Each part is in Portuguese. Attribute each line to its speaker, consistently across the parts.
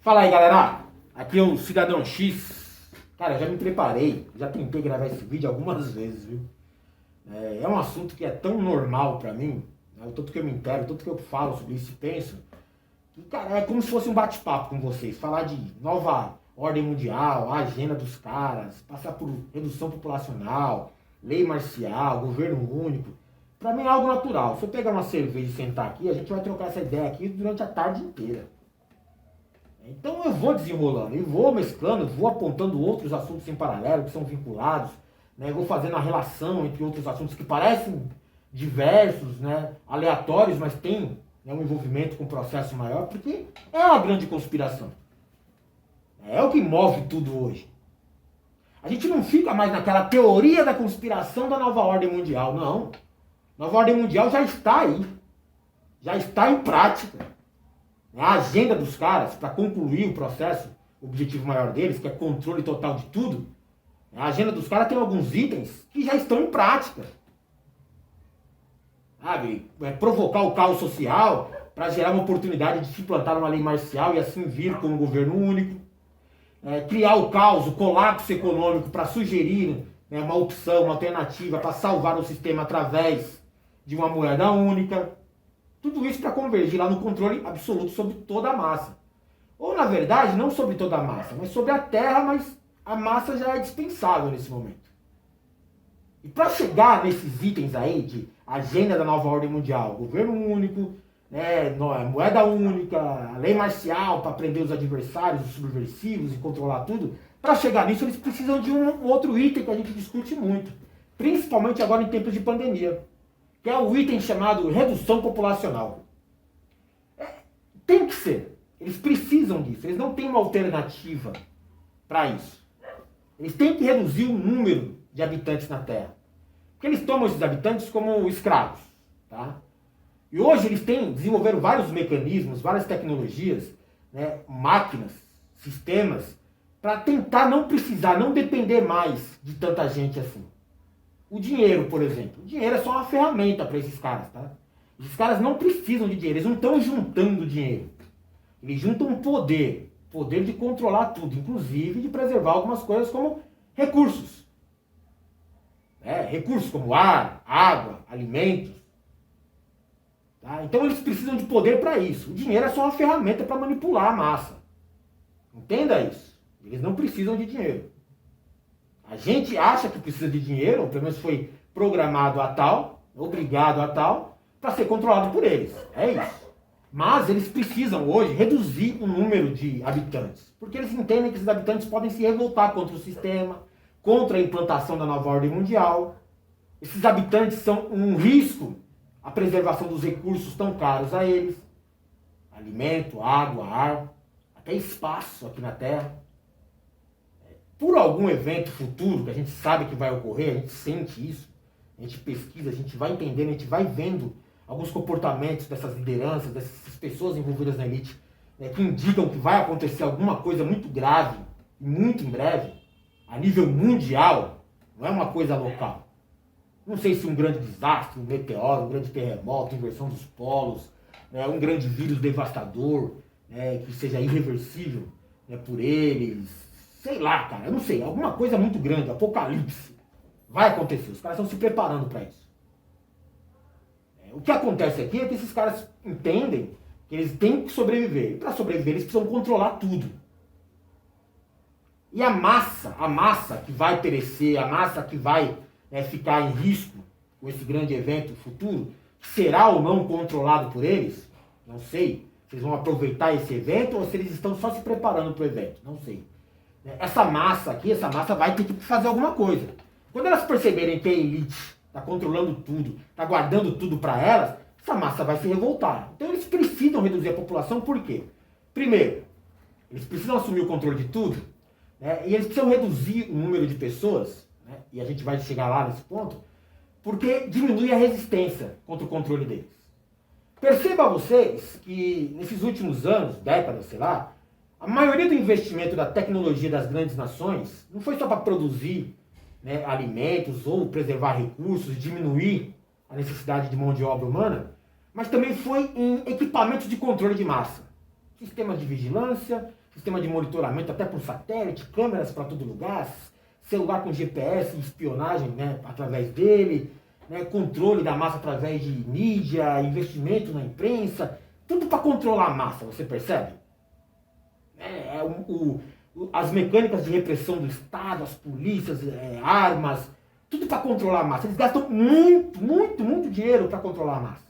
Speaker 1: Fala aí, galera. Aqui é o Cidadão X. Cara, já me preparei, já tentei gravar esse vídeo algumas vezes, viu? É um assunto que é tão normal pra mim, né? O tanto que eu me entero, o tanto que eu falo sobre isso e penso, que, cara, é como se fosse um bate-papo com vocês. Falar de nova ordem mundial, a agenda dos caras, passar por redução populacional, lei marcial, governo único. Pra mim é algo natural. Se eu pegar uma cerveja e sentar aqui, a gente vai trocar essa ideia aqui durante a tarde inteira. Então eu vou desenrolando, eu vou mesclando, vou apontando outros assuntos em paralelo que são vinculados, né? Eu vou fazendo a relação entre outros assuntos que parecem diversos, né? Aleatórios, mas tem, né, um envolvimento com um processo maior, porque é uma grande conspiração. É o que move tudo hoje. A gente não fica mais naquela teoria da conspiração da nova ordem mundial, não. A nova ordem mundial já está aí, já está em prática. A agenda dos caras, para concluir o processo, o objetivo maior deles, que é controle total de tudo, a agenda dos caras tem alguns itens que já estão em prática. Sabe? Provocar o caos social para gerar uma oportunidade de se implantar uma lei marcial e assim vir com um governo único. Criar o caos, o colapso econômico para sugerir, né, uma opção, uma alternativa para salvar o sistema através de uma moeda única. Tudo isso para convergir lá no controle absoluto sobre toda a massa. Ou, na verdade, não sobre toda a massa, mas sobre a Terra, mas a massa já é dispensável nesse momento. E para chegar nesses itens aí de agenda da nova ordem mundial, governo único, né, moeda única, a lei marcial para prender os adversários, os subversivos e controlar tudo, para chegar nisso eles precisam de um outro item que a gente discute muito, principalmente agora em tempos de pandemia, que é o item chamado redução populacional. Tem que ser. Eles precisam disso. Eles não têm uma alternativa para isso. Eles têm que reduzir o número de habitantes na Terra. Porque eles tomam esses habitantes como escravos. Tá? E hoje eles desenvolveram vários mecanismos, várias tecnologias, né, máquinas, sistemas, para tentar não precisar, não depender mais de tanta gente assim. O dinheiro, por exemplo. O dinheiro é só uma ferramenta para esses caras, tá? Esses caras não precisam de dinheiro, eles não estão juntando dinheiro. Eles juntam poder. Poder de controlar tudo, inclusive de preservar algumas coisas como recursos. Recursos como ar, água, alimentos. Tá? Então eles precisam de poder para isso. O dinheiro é só uma ferramenta para manipular a massa. Entenda isso. Eles não precisam de dinheiro. A gente acha que precisa de dinheiro, ou pelo menos foi programado a tal, obrigado a tal, para ser controlado por eles. É isso. Mas eles precisam hoje reduzir o número de habitantes, porque eles entendem que esses habitantes podem se revoltar contra o sistema, contra a implantação da nova ordem mundial. Esses habitantes são um risco à preservação dos recursos tão caros a eles. Alimento, água, ar, até espaço aqui na Terra. Por algum evento futuro que a gente sabe que vai ocorrer, a gente sente isso, a gente pesquisa, a gente vai entendendo, a gente vai vendo alguns comportamentos dessas lideranças, dessas pessoas envolvidas na elite, né, que indicam que vai acontecer alguma coisa muito grave, muito em breve, a nível mundial, não é uma coisa local. Não sei se um grande desastre, um meteoro, um grande terremoto, inversão dos polos, né, um grande vírus devastador, né, que seja irreversível, né, por eles. Sei lá, cara, eu não sei, alguma coisa muito grande, apocalipse, vai acontecer, os caras estão se preparando para isso. O que acontece aqui é que esses caras entendem que eles têm que sobreviver, e para sobreviver eles precisam controlar tudo. E a massa que vai perecer, a massa que vai, né, ficar em risco com esse grande evento futuro, será ou não controlado por eles, não sei, se eles vão aproveitar esse evento ou se eles estão só se preparando para o evento, não sei. Essa massa aqui, essa massa vai ter que fazer alguma coisa. Quando elas perceberem que a elite está controlando tudo, está guardando tudo para elas, essa massa vai se revoltar. Então eles precisam reduzir a população, por quê? Primeiro, eles precisam assumir o controle de tudo, né, e eles precisam reduzir o número de pessoas, né, e a gente vai chegar lá nesse ponto, porque diminui a resistência contra o controle deles. Perceba vocês que nesses últimos anos, décadas, sei lá, a maioria do investimento da tecnologia das grandes nações não foi só para produzir, né, alimentos ou preservar recursos, diminuir a necessidade de mão de obra humana, mas também foi em equipamentos de controle de massa. Sistemas de vigilância, sistema de monitoramento até por satélite, câmeras para todo lugar, celular com GPS, espionagem, né, através dele, né, controle da massa através de mídia, investimento na imprensa, tudo para controlar a massa, você percebe? As mecânicas de repressão do Estado, as polícias, armas, tudo para controlar a massa. Eles gastam muito, muito, muito dinheiro para controlar a massa.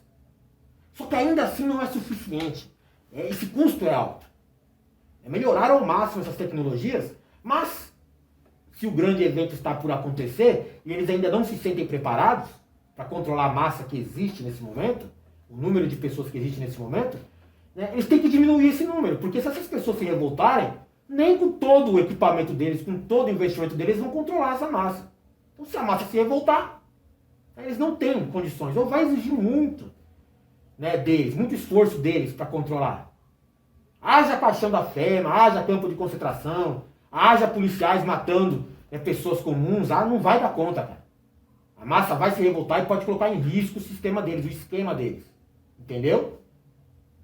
Speaker 1: Só que ainda assim não é suficiente. Esse custo é alto. Melhoraram ao máximo essas tecnologias, mas se o grande evento está por acontecer e eles ainda não se sentem preparados para controlar a massa que existe nesse momento, o número de pessoas que existe nesse momento, né, eles têm que diminuir esse número, porque se essas pessoas se revoltarem, nem com todo o equipamento deles, com todo o investimento deles, vão controlar essa massa. Então se a massa se revoltar, eles não têm condições, ou vai exigir muito, né, deles, muito esforço deles para controlar. Haja caixão da fema, haja campo de concentração, haja policiais matando pessoas comuns, não vai dar conta, cara. A massa vai se revoltar e pode colocar em risco o sistema deles, o esquema deles. Entendeu?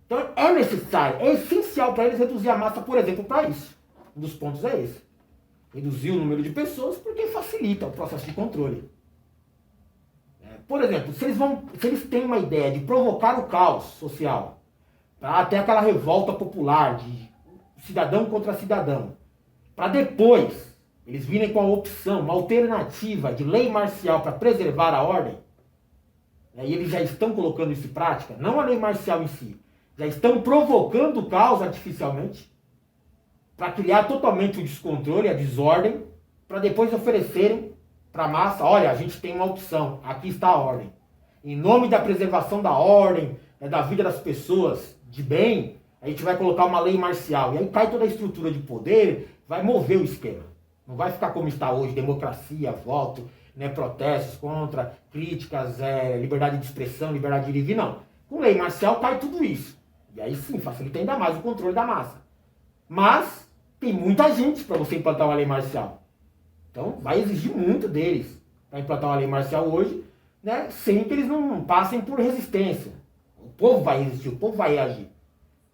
Speaker 1: Então é necessário, é essencial para eles reduzir a massa, por exemplo, para isso. Um dos pontos é esse. Reduzir o número de pessoas porque facilita o processo de controle. Por exemplo, se eles têm uma ideia de provocar o caos social, até aquela revolta popular de cidadão contra cidadão, para depois eles virem com a opção, uma alternativa de lei marcial para preservar a ordem, e eles já estão colocando isso em prática, não a lei marcial em si, já estão provocando o caos artificialmente, para criar totalmente o descontrole, a desordem, para depois oferecerem para a massa, olha, a gente tem uma opção, aqui está a ordem. Em nome da preservação da ordem, da vida das pessoas de bem, a gente vai colocar uma lei marcial. E aí cai toda a estrutura de poder, vai mover o esquema. Não vai ficar como está hoje, democracia, voto, né, protestos contra, críticas, liberdade de expressão, liberdade de ir e vir, não. Com lei marcial cai tudo isso. E aí sim, facilita ainda mais o controle da massa. Mas tem muita gente para você implantar uma lei marcial. Então vai exigir muito deles para implantar uma lei marcial hoje, né, sem que eles não passem por resistência. O povo vai resistir, o povo vai reagir.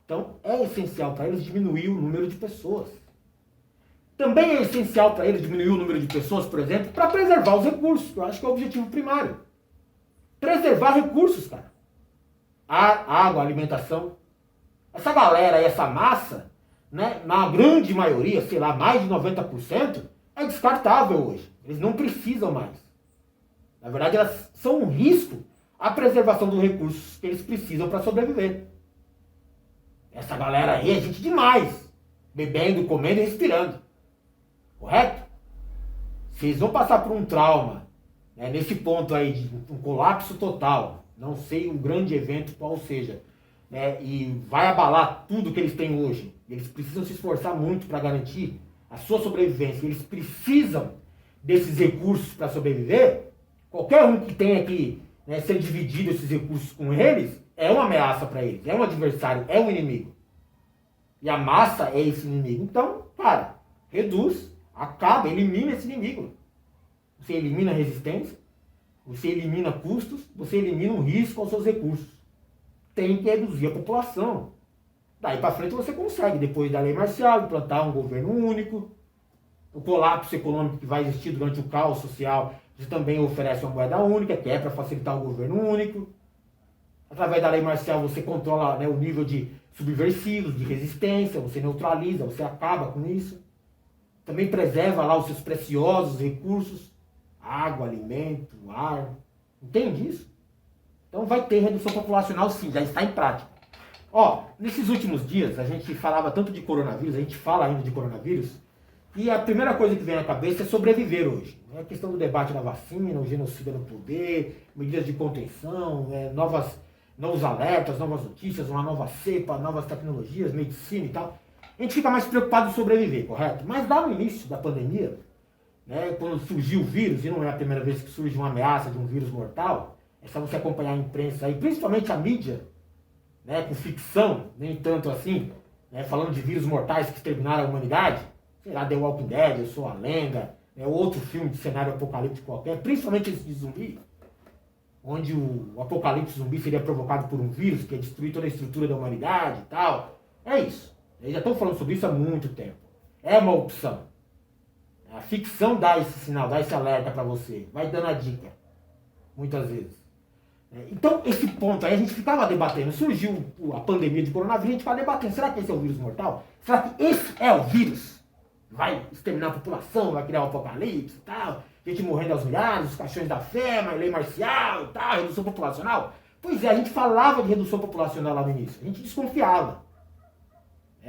Speaker 1: Então é essencial para eles diminuir o número de pessoas. Também é essencial para eles diminuir o número de pessoas, por exemplo, para preservar os recursos, que eu acho que é o objetivo primário. Preservar recursos, cara. Água, alimentação. Essa galera, essa massa, né, na grande maioria, sei lá, mais de 90%, é descartável hoje. Eles não precisam mais. Na verdade, elas são um risco à preservação dos recursos que eles precisam para sobreviver. Essa galera aí é gente demais. Bebendo, comendo e respirando. Correto? Se eles vão passar por um trauma, né, nesse ponto aí de um colapso total, não sei um grande evento qual seja, né, e vai abalar tudo que eles têm hoje, eles precisam se esforçar muito para garantir a sua sobrevivência, eles precisam desses recursos para sobreviver, qualquer um que tenha que, né, ser dividido esses recursos com eles, é uma ameaça para eles, é um adversário, é um inimigo. E a massa é esse inimigo. Então, cara, reduz, acaba, elimina esse inimigo. Você elimina a resistência, você elimina custos, você elimina um risco aos seus recursos. Tem que reduzir a população. Daí para frente você consegue, depois da lei marcial, implantar um governo único. O colapso econômico que vai existir durante o caos social, você também oferece uma moeda única, que é para facilitar o governo único. Através da lei marcial você controla, né, o nível de subversivos, de resistência, você neutraliza, você acaba com isso. Também preserva lá os seus preciosos recursos, água, alimento, ar. Entende isso? Então vai ter redução populacional sim, já está em prática. Ó, nesses últimos dias a gente falava tanto de coronavírus, a gente fala ainda de coronavírus, e a primeira coisa que vem à cabeça é sobreviver hoje. É a questão do debate da vacina, o genocídio no poder, medidas de contenção, novos alertas, novas notícias, uma nova cepa, novas tecnologias, medicina e tal. A gente fica mais preocupado em sobreviver, correto? Mas lá no início da pandemia, né, quando surgiu o vírus, e não é a primeira vez que surge uma ameaça de um vírus mortal, é só você acompanhar a imprensa aí, principalmente a mídia, né, com ficção, nem tanto assim, né, falando de vírus mortais que exterminaram a humanidade, sei lá, The Walking Dead, Eu Sou a Lenda, outro filme de cenário apocalíptico qualquer, principalmente esse de zumbi, onde o apocalipse zumbi seria provocado por um vírus que ia destruir toda a estrutura da humanidade e tal. É isso. Eles já estão falando sobre isso há muito tempo. É uma opção. A ficção dá esse sinal, dá esse alerta para você. Vai dando a dica. Muitas vezes. Então, esse ponto aí, a gente ficava debatendo. Surgiu a pandemia de coronavírus, a gente ficava debatendo. Será que esse é o vírus mortal? Será que esse é o vírus? Vai exterminar a população, vai criar um apocalipse e tal. Gente morrendo aos milhares, os caixões da fé, lei marcial e tal, redução populacional. Pois é, a gente falava de redução populacional lá no início. A gente desconfiava.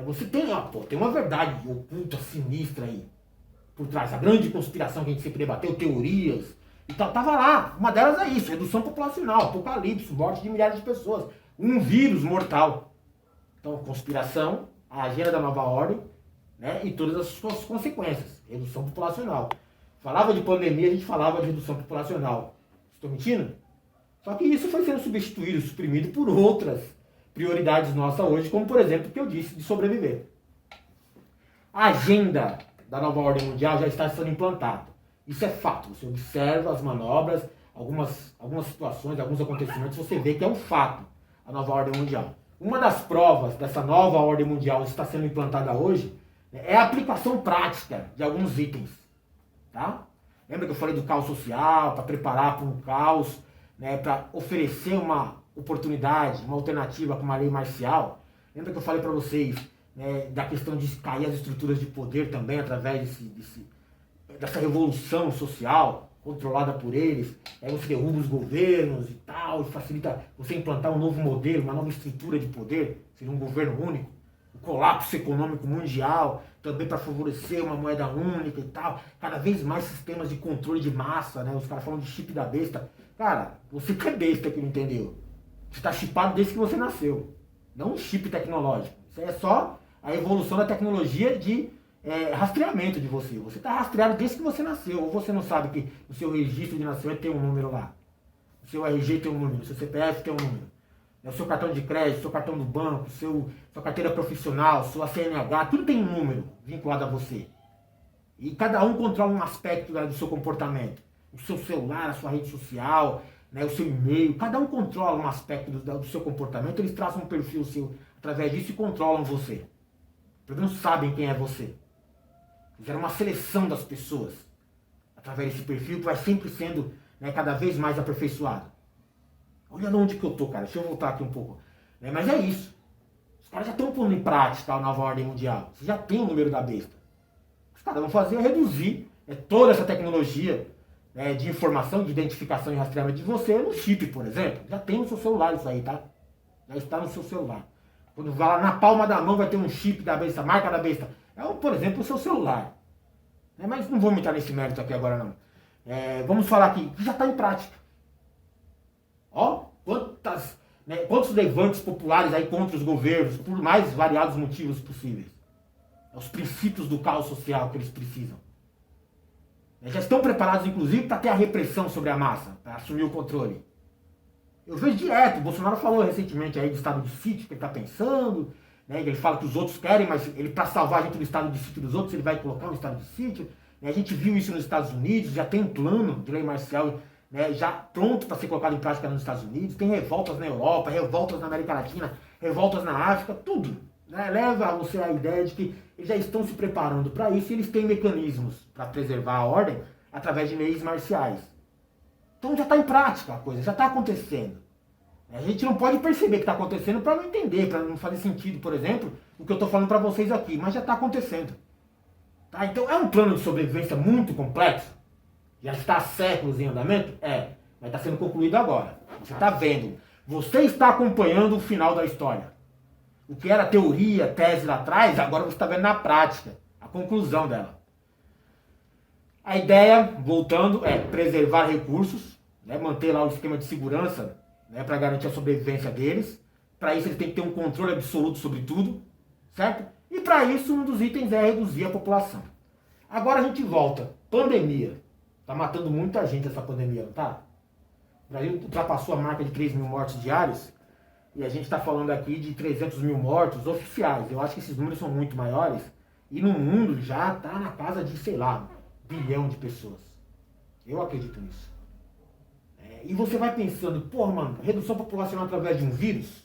Speaker 1: Você tem, tem uma verdade oculta, sinistra aí. Por trás, a grande conspiração que a gente sempre debateu, teorias e tal, tava lá. Uma delas é isso, redução populacional, apocalipse, morte de milhares de pessoas. Um vírus mortal. Então, conspiração, a agenda da nova ordem, né, e todas as suas consequências. Redução populacional. Falava de pandemia, a gente falava de redução populacional. Estou mentindo? Só que isso foi sendo substituído, suprimido por outras prioridades nossas hoje, como por exemplo o que eu disse de sobreviver. A agenda da nova ordem mundial já está sendo implantada. Isso é fato. Você observa as manobras, algumas situações, alguns acontecimentos, você vê que é um fato a nova ordem mundial. Uma das provas dessa nova ordem mundial que está sendo implantada hoje é a aplicação prática de alguns itens. Tá? Lembra que eu falei do caos social, para preparar para um caos, né, para oferecer uma oportunidade, uma alternativa com uma lei marcial? Lembra que eu falei para vocês, né, da questão de cair as estruturas de poder também através dessa revolução social controlada por eles? Aí você derruba os governos e tal, e facilita você implantar um novo modelo, uma nova estrutura de poder, seria um governo único. O colapso econômico mundial, também para favorecer uma moeda única e tal. Cada vez mais sistemas de controle de massa, né? Os caras falam de chip da besta. Cara, você que é besta que não entendeu. Você está chipado desde que você nasceu. Não um chip tecnológico. Isso aí é só a evolução da tecnologia de rastreamento de você. Você está rastreado desde que você nasceu. Ou você não sabe que o seu registro de nascimento tem um número lá. O seu RG tem um número, o seu CPF tem um número. O seu cartão de crédito, o seu cartão do banco, sua carteira profissional, sua CNH, tudo tem um número vinculado a você. E cada um controla um aspecto do seu comportamento. O seu celular, a sua rede social, né, o seu e-mail, cada um controla um aspecto do seu comportamento, eles traçam um perfil seu através disso e controlam você. Pelo menos sabem quem é você. Fizeram uma seleção das pessoas através desse perfil que vai sempre sendo, né, cada vez mais aperfeiçoado. Olha onde que eu tô, cara. Deixa eu voltar aqui um pouco. Mas é isso. Os caras já estão pondo em prática a nova ordem mundial. Você já tem o número da besta. Os caras vão fazer é reduzir toda essa tecnologia, de informação, de identificação e rastreamento de você no chip, por exemplo. Já tem no seu celular isso aí, tá? Já está no seu celular. Quando vai lá na palma da mão vai ter um chip da besta, marca da besta. Por exemplo, o seu celular. Mas não vamos entrar nesse mérito aqui agora, não. Vamos falar aqui que já está em prática. Quantos levantes populares aí contra os governos, por mais variados motivos possíveis. Os princípios do caos social que eles precisam. Já estão preparados, inclusive, para ter a repressão sobre a massa, para assumir o controle. Eu vejo direto, o Bolsonaro falou recentemente aí do estado de sítio, que ele está pensando, né, que ele fala que os outros querem, mas ele, para salvar a gente do estado de sítio dos outros, ele vai colocar um estado de sítio. A gente viu isso nos Estados Unidos, já tem um plano de lei marcial, já pronto para ser colocado em prática nos Estados Unidos. Tem revoltas na Europa, revoltas na América Latina, revoltas na África, tudo. Leva a você a ideia de que eles já estão se preparando para isso e eles têm mecanismos para preservar a ordem através de leis marciais. Então já está em prática a coisa, já está acontecendo. A gente não pode perceber que está acontecendo para não entender, para não fazer sentido, por exemplo, o que eu estou falando para vocês aqui, mas já está acontecendo. Tá? Então é um plano de sobrevivência muito complexo. Já está há séculos em andamento? Mas está sendo concluído agora. Você está vendo. Você está acompanhando o final da história. O que era teoria, tese lá atrás, agora você está vendo na prática. A conclusão dela. A ideia, voltando, é preservar recursos, manter lá o esquema de segurança, para garantir a sobrevivência deles. Para isso eles têm que ter um controle absoluto sobre tudo, certo? E para isso um dos itens é reduzir a população. Agora a gente volta. Pandemia. Tá matando muita gente essa pandemia, não tá? O Brasil ultrapassou a marca de 3 mil mortes diários. E a gente está falando aqui de 300 mil mortos oficiais. Eu acho que esses números são muito maiores. E no mundo já está na casa de, sei lá, 1 bilhão de pessoas. Eu acredito nisso. E você vai pensando, porra, mano, redução populacional através de um vírus?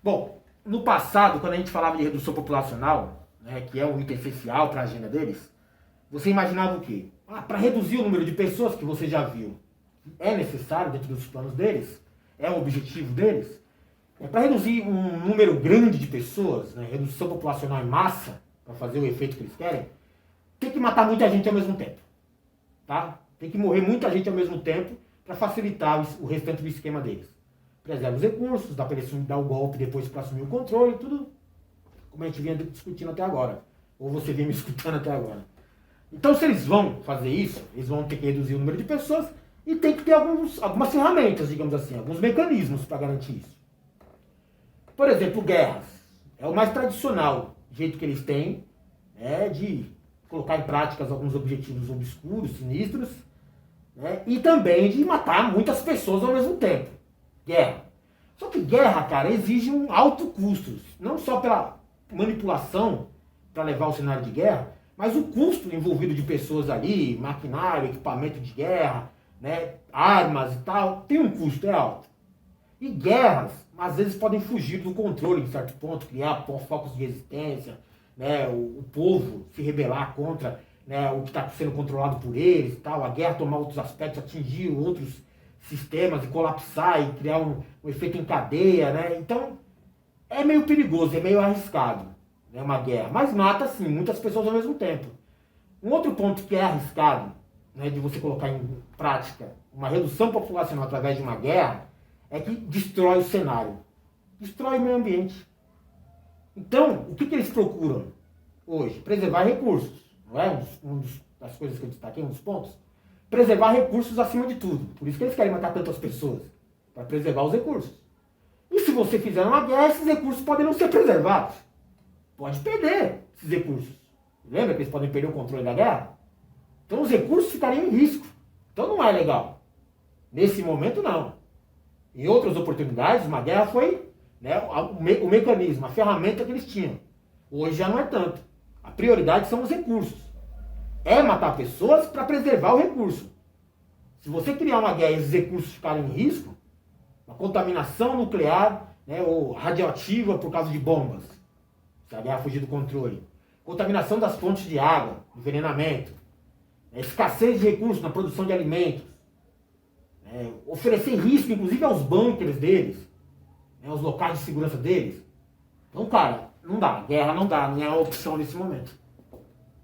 Speaker 1: Bom, no passado, quando a gente falava de redução populacional, né, que é um item essencial para a agenda deles, você imaginava o quê? Para reduzir o número de pessoas que você já viu, é necessário dentro dos planos deles, é um objetivo deles, para reduzir um número grande de pessoas, né, redução populacional em massa, para fazer o efeito que eles querem, tem que matar muita gente ao mesmo tempo. Tá? Tem que morrer muita gente ao mesmo tempo para facilitar o restante do esquema deles. Preserva os recursos, dá para eles dar o golpe depois para assumir o controle, tudo como a gente vinha discutindo até agora. Ou você vinha me escutando até agora. Então, se eles vão fazer isso, eles vão ter que reduzir o número de pessoas e tem que ter algumas ferramentas, digamos assim, alguns mecanismos para garantir isso. Por exemplo, guerras. É o mais tradicional jeito que eles têm de colocar em prática alguns objetivos obscuros, sinistros, né, e também de matar muitas pessoas ao mesmo tempo. Guerra. Só que guerra, cara, exige um alto custo, não só pela manipulação para levar o cenário de guerra, mas o custo envolvido de pessoas ali, maquinário, equipamento de guerra, né, armas e tal, tem um custo, é alto. E guerras, às vezes, podem fugir do controle, em certo ponto, criar focos de resistência, né, o povo se rebelar contra, né, o que está sendo controlado por eles, tal, a guerra tomar outros aspectos, atingir outros sistemas e colapsar e criar um efeito em cadeia, né? Então, é meio perigoso, é meio arriscado, né, uma guerra. Mas mata, sim, muitas pessoas ao mesmo tempo. Um outro ponto que é arriscado, né, de você colocar em prática uma redução populacional através de uma guerra, é que destrói o cenário, destrói o meio ambiente. Então, o que eles procuram hoje? Preservar recursos, não é? Das coisas que eu destaquei, um dos pontos. Preservar recursos acima de tudo. Por isso que eles querem matar tantas pessoas, para preservar os recursos. E se você fizer uma guerra, esses recursos podem não ser preservados. Pode perder esses recursos. Lembra que eles podem perder o controle da guerra? Então os recursos ficariam em risco. Então não é legal. Nesse momento, não. Em outras oportunidades, uma guerra foi, né, o mecanismo, a ferramenta que eles tinham. Hoje já não é tanto. A prioridade são os recursos. É matar pessoas para preservar o recurso. Se você criar uma guerra e esses recursos ficarem em risco, uma contaminação nuclear, né, ou radioativa por causa de bombas, se a guerra fugir do controle, contaminação das fontes de água, envenenamento, escassez de recursos na produção de alimentos, oferecer risco, inclusive, aos bunkers deles, aos locais de segurança deles. Então, cara, não dá. Guerra não dá, não é a opção nesse momento.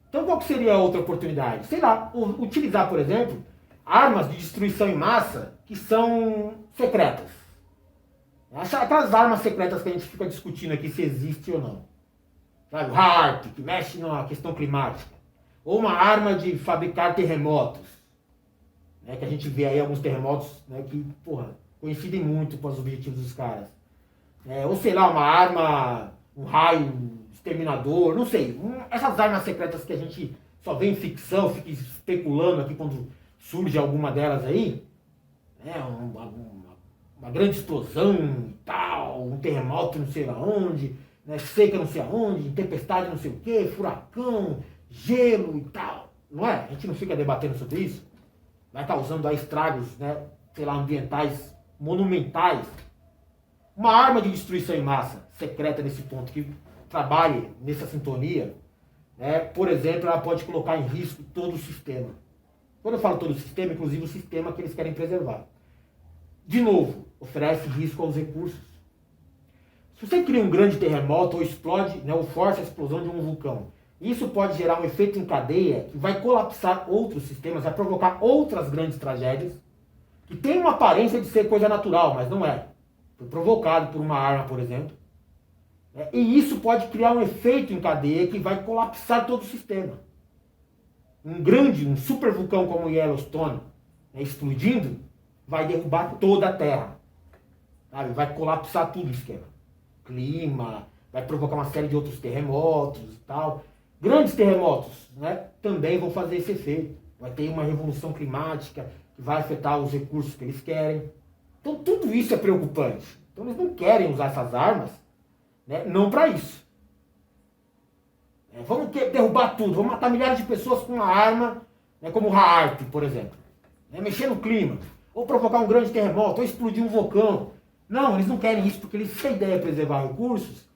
Speaker 1: Então, qual que seria a outra oportunidade? Sei lá, utilizar, por exemplo, armas de destruição em massa que são secretas. Aquelas armas secretas que a gente fica discutindo aqui se existe ou não. Sabe? O HAARP, que mexe na questão climática. Ou uma arma de fabricar terremotos. Que a gente vê aí alguns terremotos, né, que, coincidem muito com os objetivos dos caras. Ou sei lá, uma arma, um raio exterminador, não sei. Essas armas secretas que a gente só vê em ficção, fica especulando aqui quando surge alguma delas aí. Uma grande explosão e tal, um terremoto não sei aonde, né, seca não sei aonde, tempestade não sei o que, furacão, gelo e tal. Não é? A gente não fica debatendo sobre isso? Vai causando aí estragos, né, sei lá, ambientais, monumentais. Uma arma de destruição em massa, secreta nesse ponto, que trabalhe nessa sintonia, né, por exemplo, ela pode colocar em risco todo o sistema. Quando eu falo todo o sistema, inclusive o sistema que eles querem preservar. De novo, oferece risco aos recursos. Se você cria um grande terremoto ou explode, né, ou força a explosão de um vulcão, isso pode gerar um efeito em cadeia que vai colapsar outros sistemas, vai provocar outras grandes tragédias, que tem uma aparência de ser coisa natural, mas não é. Foi provocado por uma arma, por exemplo. E isso pode criar um efeito em cadeia que vai colapsar todo o sistema. Um super vulcão como o Yellowstone, né, explodindo, vai derrubar toda a Terra. Sabe? Vai colapsar tudo o esquema. Clima, vai provocar uma série de outros terremotos e tal. Grandes terremotos, né, também vão fazer esse efeito. Vai ter uma revolução climática que vai afetar os recursos que eles querem. Então tudo isso é preocupante. Então eles não querem usar essas armas, né, não para isso. Vamos derrubar tudo, vamos matar milhares de pessoas com uma arma, né, como o HAARP, por exemplo. Mexer no clima, ou provocar um grande terremoto, ou explodir um vulcão. Não, eles não querem isso porque se a ideia é preservar recursos,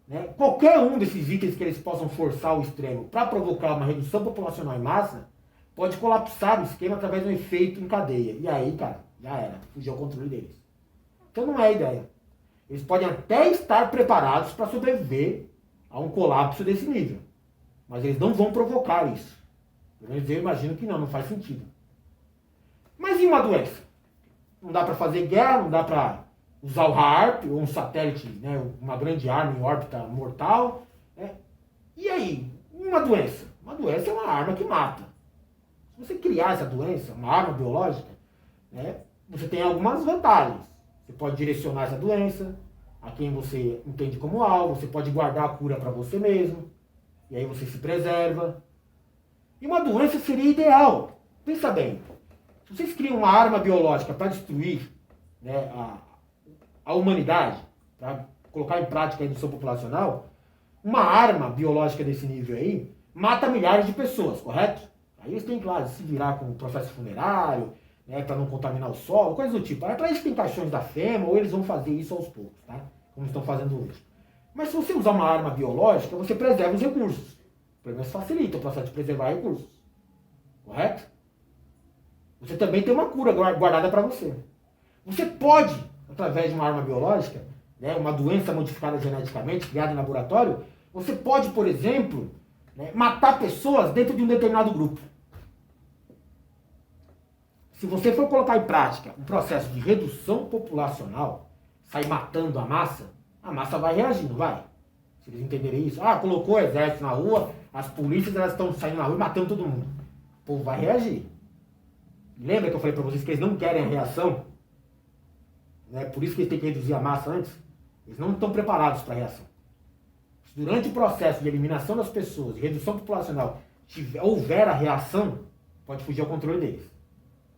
Speaker 1: né, qualquer um desses itens que eles possam forçar ao extremo para provocar uma redução populacional em massa, pode colapsar o esquema através de um efeito em cadeia. E aí, cara, já era, fugiu ao controle deles. Então não é a ideia. Eles podem até estar preparados para sobreviver a um colapso desse nível. Mas eles não vão provocar isso. Pelo menos eu imagino que não faz sentido. Mas e uma doença? Não dá para fazer guerra, não dá para usar o HAARP, ou um satélite, né, uma grande arma em órbita mortal. Né? E aí, uma doença? Uma doença é uma arma que mata. Se você criar essa doença, uma arma biológica, né, você tem algumas vantagens. Você pode direcionar essa doença a quem você entende como alvo, você pode guardar a cura para você mesmo, e aí você se preserva. E uma doença seria ideal. Pensa bem, se vocês criam uma arma biológica para destruir, né, a humanidade, para colocar em prática a redução populacional, uma arma biológica desse nível aí mata milhares de pessoas, correto? Aí eles têm, claro, se virar com o processo funerário, né, para não contaminar o solo, coisas do tipo. Para isso tem caixões da FEMA, ou eles vão fazer isso aos poucos, tá? Como estão fazendo hoje. Mas se você usar uma arma biológica, você preserva os recursos. Pelo menos facilita o processo de preservar recursos. Correto? Você também tem uma cura guardada para você. Você pode, através de uma arma biológica, né, uma doença modificada geneticamente, criada em laboratório, você pode, por exemplo, né, matar pessoas dentro de um determinado grupo. Se você for colocar em prática um processo de redução populacional, sair matando a massa vai reagir, não vai? Se eles entenderem isso, colocou o exército na rua, as polícias elas estão saindo na rua e matando todo mundo. O povo vai reagir. Lembra que eu falei para vocês que eles não querem a reação? Né? Por isso que eles têm que reduzir a massa antes. Eles não estão preparados para a reação. Se durante o processo de eliminação das pessoas, de redução populacional, houver a reação, pode fugir ao controle deles.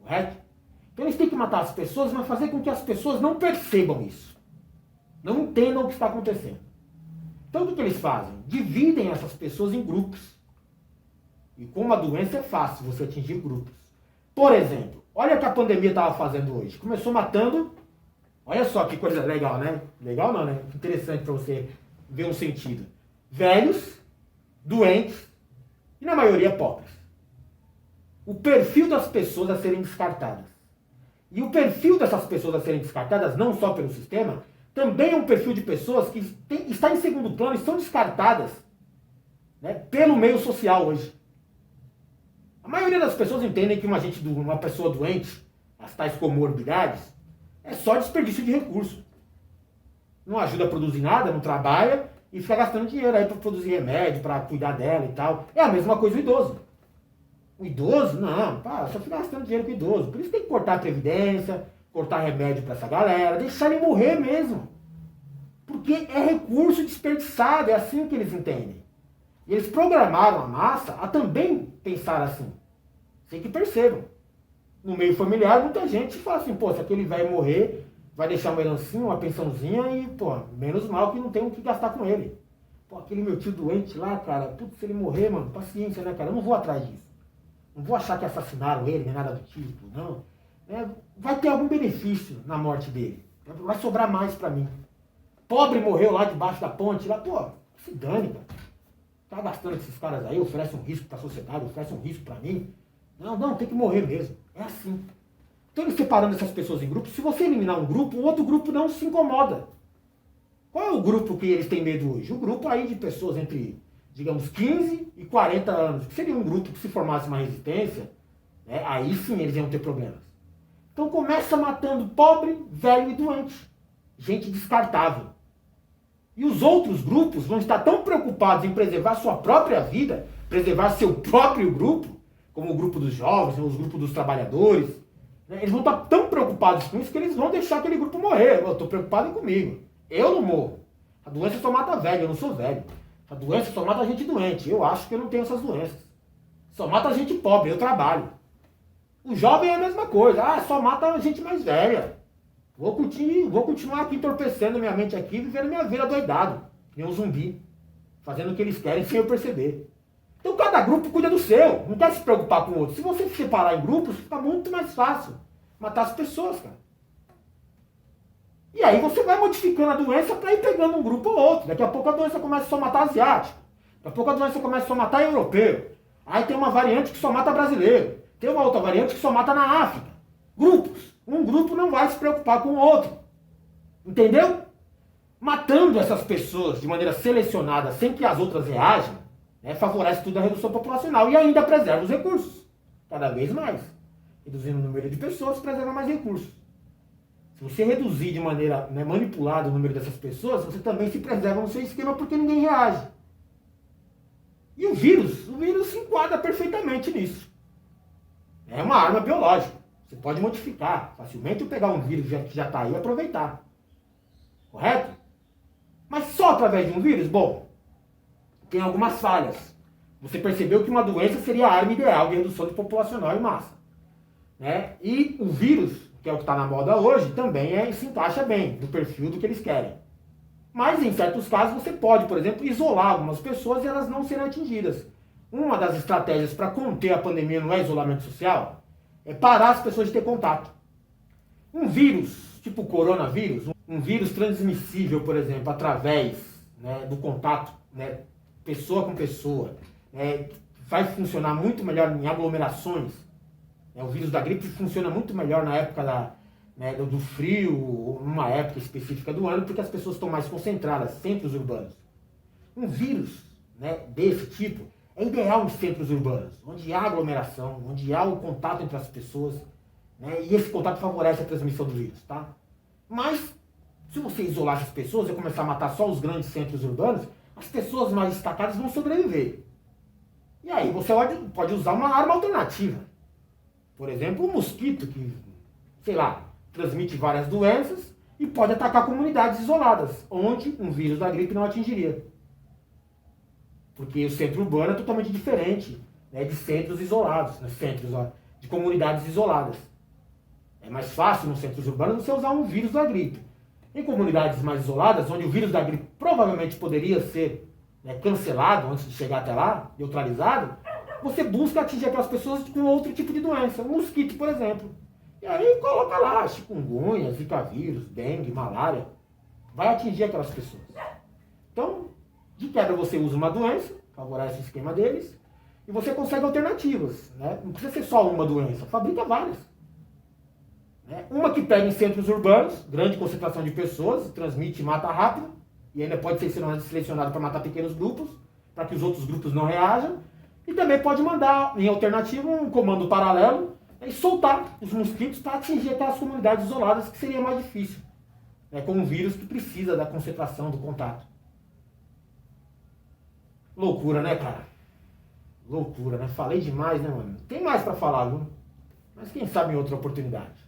Speaker 1: Correto? Então eles têm que matar as pessoas, mas fazer com que as pessoas não percebam isso. Não entendam o que está acontecendo. Então o que eles fazem? Dividem essas pessoas em grupos. E como a doença é fácil você atingir grupos. Por exemplo, olha o que a pandemia estava fazendo hoje. Começou matando, olha só que coisa legal, né? Legal não, né? Interessante para você ver um sentido. Velhos, doentes e na maioria pobres. O perfil das pessoas a serem descartadas. E o perfil dessas pessoas a serem descartadas, não só pelo sistema, também é um perfil de pessoas que está em segundo plano e são descartadas, né, pelo meio social hoje. A maioria das pessoas entendem que uma pessoa doente, as tais comorbidades, é só desperdício de recurso. Não ajuda a produzir nada, não trabalha e fica gastando dinheiro aí para produzir remédio, para cuidar dela e tal. É a mesma coisa o idoso. O idoso, não, só fica gastando dinheiro com o idoso. Por isso tem que cortar a previdência, cortar remédio para essa galera, deixar ele morrer mesmo. Porque é recurso desperdiçado, é assim que eles entendem. E eles programaram a massa a também pensar assim. Sem que percebam. No meio familiar, muita gente fala assim, se aquele velho morrer, vai deixar uma herancinha, uma pensãozinha e, menos mal que não tem o que gastar com ele. Aquele meu tio doente lá, cara, se ele morrer, mano, paciência, né, cara? Eu não vou atrás disso. Não vou achar que assassinaram ele, nem nada do tipo, não. Vai ter algum benefício na morte dele. Vai sobrar mais pra mim. Pobre morreu lá debaixo da ponte, lá, se dane, cara. Tá gastando esses caras aí, oferece um risco pra sociedade, oferece um risco pra mim. Não, tem que morrer mesmo. É assim. Então, eles separando essas pessoas em grupos, se você eliminar um grupo, o outro grupo não se incomoda. Qual é o grupo que eles têm medo hoje? O grupo aí de pessoas entre, digamos, 15 e 40 anos, que seria um grupo que se formasse uma resistência, né, aí sim eles iam ter problemas. Então começa matando pobre, velho e doente. Gente descartável. E os outros grupos vão estar tão preocupados em preservar sua própria vida, preservar seu próprio grupo, como o grupo dos jovens, os grupos dos trabalhadores. Né, eles vão estar tão preocupados com isso que eles vão deixar aquele grupo morrer. Eu estou preocupado comigo. Eu não morro. A doença só mata velho, eu não sou velho. A doença só mata gente doente. Eu acho que eu não tenho essas doenças. Só mata gente pobre, eu trabalho. O jovem é a mesma coisa. Só mata gente mais velha. Vou continuar aqui entorpecendo minha mente aqui, vivendo minha vida doidado. Que nem um zumbi. Fazendo o que eles querem sem eu perceber. Então cada grupo cuida do seu. Não quer se preocupar com o outro. Se você se separar em grupos, fica muito mais fácil matar as pessoas, cara. E aí você vai modificando a doença para ir pegando um grupo ou outro. Daqui a pouco a doença começa só a matar asiático. Daqui a pouco a doença começa só a matar europeu. Aí tem uma variante que só mata brasileiro. Tem uma outra variante que só mata na África. Grupos. Um grupo não vai se preocupar com o outro. Entendeu? Matando essas pessoas de maneira selecionada, sem que as outras reajam, né, favorece tudo a redução populacional e ainda preserva os recursos. Cada vez mais. Reduzindo o número de pessoas, preserva mais recursos. Se você reduzir de maneira, né, manipulada o número dessas pessoas, você também se preserva no seu esquema porque ninguém reage. E o vírus se enquadra perfeitamente nisso. É uma arma biológica. Você pode modificar facilmente ou pegar um vírus que já está aí e aproveitar. Correto? Mas só através de um vírus? Bom, tem algumas falhas. Você percebeu que uma doença seria a arma ideal de redução de populacional em massa. Né? E o vírus, que é o que está na moda hoje, também se encaixa bem no perfil do que eles querem. Mas em certos casos você pode, por exemplo, isolar algumas pessoas e elas não serem atingidas. Uma das estratégias para conter a pandemia não é isolamento social, é parar as pessoas de ter contato. Um vírus, tipo o coronavírus, um vírus transmissível, por exemplo, através, né, do contato, né, pessoa com pessoa, vai funcionar muito melhor em aglomerações. O vírus da gripe funciona muito melhor na época do frio, ou numa época específica do ano, porque as pessoas estão mais concentradas, centros urbanos. Um vírus, né, desse tipo é ideal em centros urbanos, onde há aglomeração, onde há o contato entre as pessoas, né, e esse contato favorece a transmissão do vírus. Tá? Mas, se você isolar essas pessoas e começar a matar só os grandes centros urbanos, as pessoas mais destacadas vão sobreviver. E aí você pode usar uma arma alternativa. Por exemplo, um mosquito que, sei lá, transmite várias doenças e pode atacar comunidades isoladas, onde um vírus da gripe não atingiria. Porque o centro urbano é totalmente diferente, né, de centros isolados, né, centros de comunidades isoladas. É mais fácil nos centros urbanos você usar um vírus da gripe. Em comunidades mais isoladas, onde o vírus da gripe provavelmente poderia ser, né, cancelado antes de chegar até lá, neutralizado, você busca atingir aquelas pessoas com outro tipo de doença, um mosquito, por exemplo. E aí coloca lá chikungunya, zika vírus, dengue, malária. Vai atingir aquelas pessoas. Então, de quebra você usa uma doença, favorece o esquema deles, e você consegue alternativas. Né? Não precisa ser só uma doença, fabrica várias. Né? Uma que pega em centros urbanos, grande concentração de pessoas, transmite e mata rápido, e ainda pode ser selecionado para matar pequenos grupos, para que os outros grupos não reajam. E também pode mandar, em alternativa, um comando paralelo e soltar os mosquitos para atingir aquelas comunidades isoladas que seria mais difícil, né, com um vírus que precisa da concentração, do contato. Loucura, né, cara? Loucura, né? Falei demais, né, mano? Tem mais para falar, viu? Mas quem sabe em outra oportunidade.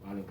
Speaker 1: Valeu.